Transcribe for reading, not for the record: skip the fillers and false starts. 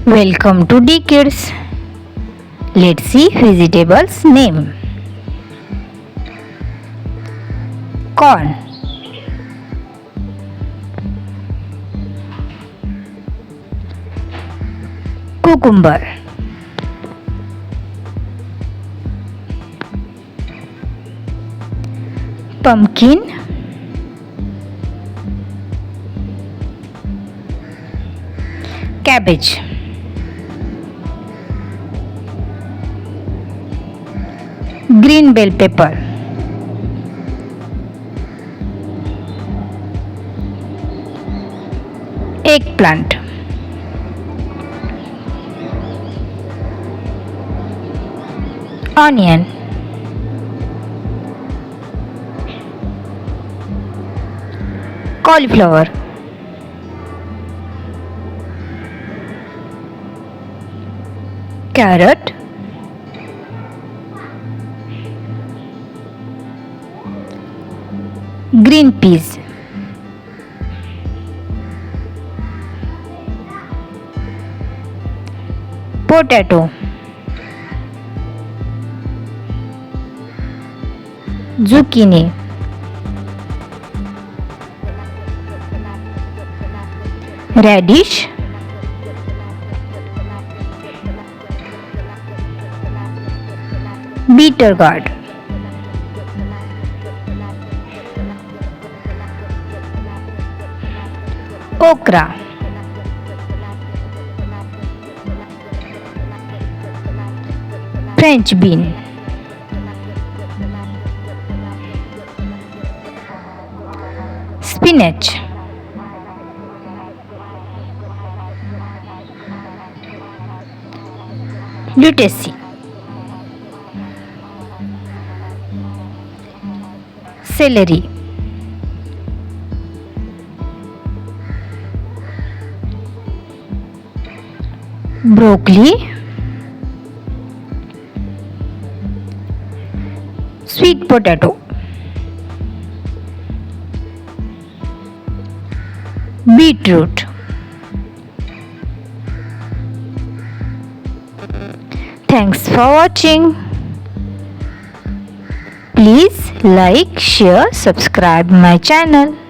Welcome to dkids. Let's see vegetables name. Corn, cucumber, pumpkin, cabbage, green bell pepper, eggplant, onion, cauliflower, carrot, green peas, potato, zucchini, radish, bitter gourd, okra, French bean, spinach, lettuce, celery, broccoli, sweet potato, beetroot. Thanks for watching. Please like, share, subscribe my channel.